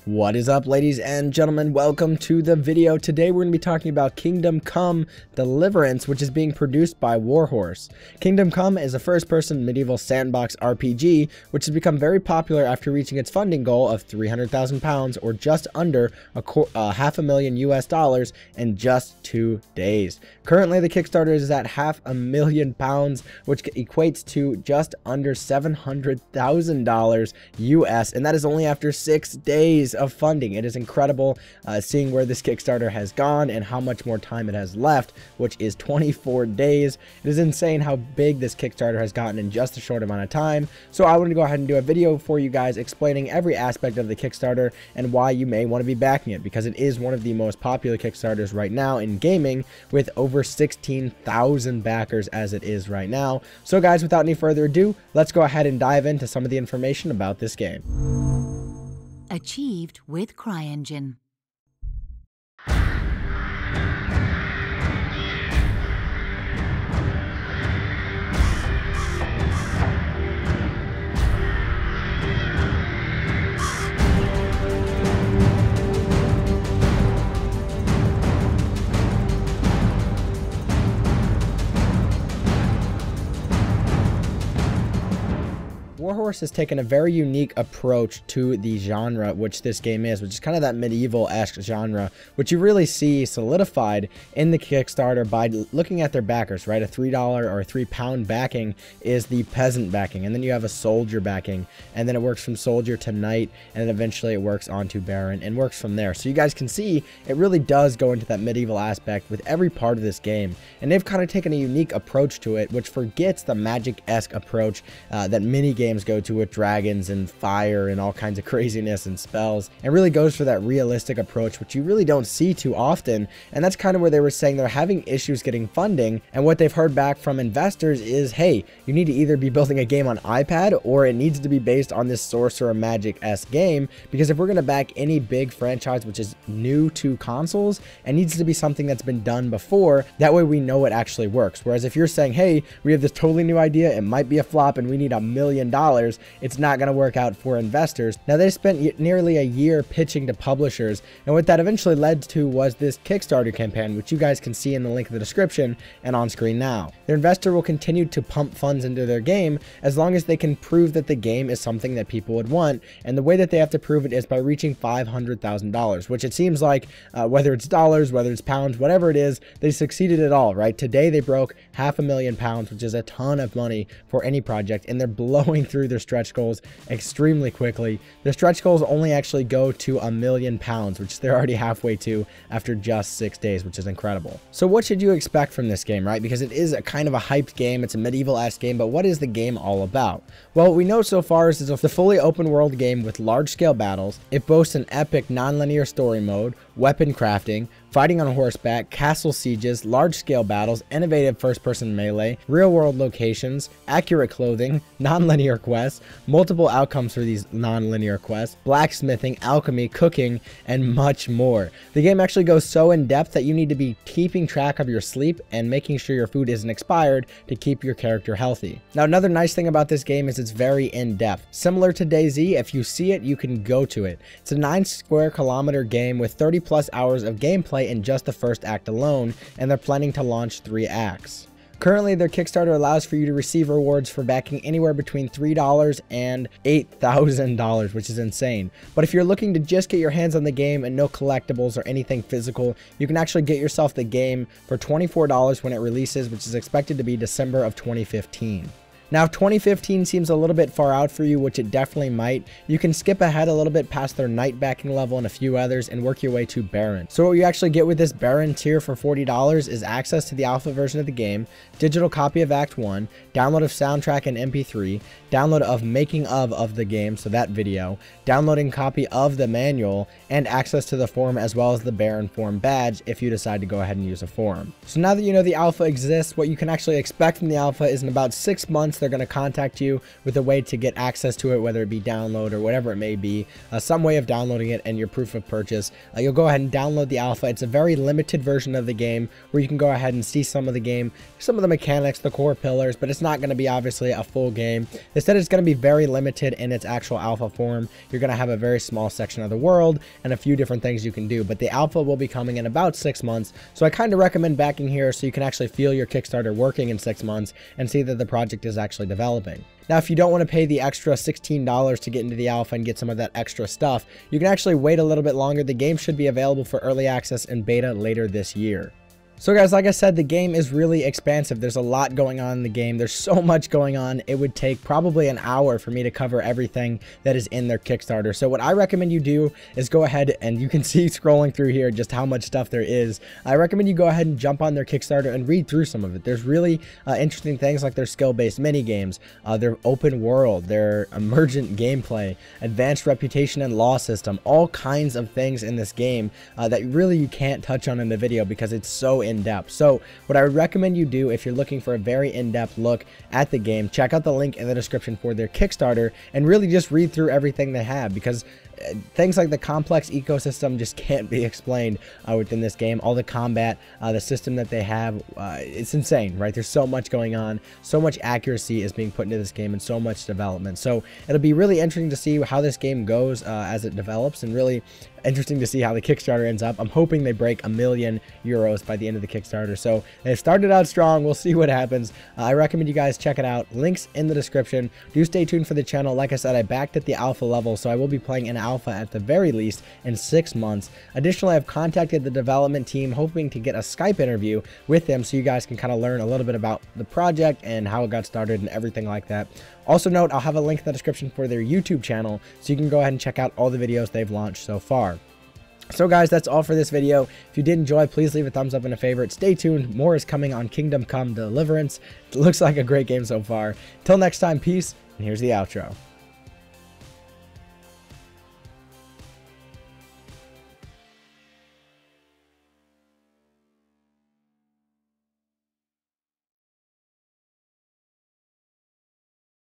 What is up, ladies and gentlemen? Welcome to the video. Today we're going to be talking about Kingdom Come: Deliverance, which is being produced by Warhorse. Kingdom Come is a first-person medieval sandbox RPG, which has become very popular after reaching its funding goal of £300,000, or just under $500,000 US in just 2 days. Currently, the Kickstarter is at £500,000, which equates to just under $700,000 US, and that is only after 6 days of funding. It is incredible seeing where this Kickstarter has gone and how much more time it has left, which is 24 days. It is insane how big this Kickstarter has gotten in just a short amount of time. So I want to go ahead and do a video for you guys explaining every aspect of the Kickstarter and why you may want to be backing it, because it is one of the most popular Kickstarters right now in gaming, with over 16,000 backers as it is right now. So guys, without any further ado, let's go ahead and dive into some of the information about this game. Achieved with CryEngine. Warhorse has taken a very unique approach to the genre which this game is, which is kind of that medieval-esque genre, which you really see solidified in the Kickstarter by looking at their backers, right? A $3 or £3 backing is the peasant backing, and then you have a soldier backing, and then it works from soldier to knight, and then eventually it works onto baron and works from there. So you guys can see it really does go into that medieval aspect with every part of this game, and they've kind of taken a unique approach to it, which forgets the magic-esque approach that many games go to with dragons and fire and all kinds of craziness and spells, and really goes for that realistic approach, which you really don't see too often. And that's kind of where they were saying they're having issues getting funding, and what they've heard back from investors is, hey, you need to either be building a game on iPad or it needs to be based on this sorcerer magic-esque game, because if we're going to back any big franchise which is new to consoles, it needs to be something that's been done before. That way we know it actually works. Whereas if you're saying, hey, we have this totally new idea, it might be a flop and we need $1 million, it's not going to work out for investors. Now, they spent nearly a year pitching to publishers, and what that eventually led to was this Kickstarter campaign, which you guys can see in the link in the description and on screen now. Their investor will continue to pump funds into their game as long as they can prove that the game is something that people would want, and the way that they have to prove it is by reaching $500,000, which it seems like whether it's dollars, whether it's pounds, whatever it is, they succeeded at all, right? Today they broke £500,000, which is a ton of money for any project, and they're blowing through their stretch goals extremely quickly. Their stretch goals only actually go to £1 million, which they're already halfway to after just 6 days, which is incredible. So what should you expect from this game, right? Because it is a kind of a hyped game, it's a medieval-esque game, but what is the game all about? Well, what we know so far is it's a fully open world game with large-scale battles. It boasts an epic non-linear story mode, weapon crafting, fighting on horseback, castle sieges, large-scale battles, innovative first-person melee, real-world locations, accurate clothing, non-linear quests, multiple outcomes for these non-linear quests, blacksmithing, alchemy, cooking, and much more. The game actually goes so in-depth that you need to be keeping track of your sleep and making sure your food isn't expired to keep your character healthy. Now, another nice thing about this game is it's very in-depth. Similar to DayZ, if you see it, you can go to it. It's a 9 square kilometer game with 30+ hours of gameplay in just the first act alone, and they're planning to launch 3 acts. Currently, their Kickstarter allows for you to receive rewards for backing anywhere between $3 and $8,000, which is insane. But if you're looking to just get your hands on the game and no collectibles or anything physical, you can actually get yourself the game for $24 when it releases, which is expected to be December of 2015. Now, if 2015 seems a little bit far out for you, which it definitely might, you can skip ahead a little bit past their knight backing level and a few others and work your way to baron. So what you actually get with this baron tier for $40 is access to the alpha version of the game, digital copy of Act 1, download of soundtrack and MP3, download of making of the game, so that video, downloading copy of the manual, and access to the forum as well as the baron forum badge if you decide to go ahead and use a forum. So now that you know the alpha exists, what you can actually expect from the alpha is in about 6 months months, they're going to contact you with a way to get access to it, whether it be download or whatever it may be, some way of downloading it and your proof of purchase. You'll go ahead and download the alpha. It's a very limited version of the game where you can go ahead and see some of the game, some of the mechanics, the core pillars, but it's not going to be obviously a full game. Instead, it's going to be very limited in its actual alpha form. You're going to have a very small section of the world and a few different things you can do, but the alpha will be coming in about 6 months. So I kind of recommend backing here so you can actually feel your Kickstarter working in 6 months and see that the project is actually developing. Now, if you don't want to pay the extra $16 to get into the alpha and get some of that extra stuff, you can actually wait a little bit longer. The game should be available for early access and beta later this year. So guys, like I said, the game is really expansive. There's a lot going on in the game. There's so much going on. It would take probably an hour for me to cover everything that is in their Kickstarter. So what I recommend you do is go ahead, and you can see scrolling through here just how much stuff there is. I recommend you go ahead and jump on their Kickstarter and read through some of it. There's really interesting things like their skill-based mini games, their open world, their emergent gameplay, advanced reputation and law system, all kinds of things in this game that really you can't touch on in the video because it's so in-depth. So what I would recommend you do if you're looking for a very in-depth look at the game, check out the link in the description for their Kickstarter and really just read through everything they have, because things like the complex ecosystem just can't be explained within this game. All the combat, the system that they have, it's insane, right? There's so much going on, so much accuracy is being put into this game and so much development. So it'll be really interesting to see how this game goes as it develops, and really interesting to see how the Kickstarter ends up. I'm hoping they break €1 million by the end of the Kickstarter. So they've started out strong. We'll see what happens. I recommend you guys check it out. Links in the description. Do stay tuned for the channel. Like I said, I backed at the alpha level, so I will be playing an alpha at the very least in 6 months. Additionally, I've contacted the development team, hoping to get a Skype interview with them so you guys can kind of learn a little bit about the project and how it got started and everything like that. Also note, I'll have a link in the description for their YouTube channel, so you can go ahead and check out all the videos they've launched so far. So guys, that's all for this video. If you did enjoy, please leave a thumbs up and a favorite. Stay tuned. More is coming on Kingdom Come Deliverance. It looks like a great game so far. Till next time, peace, and here's the outro.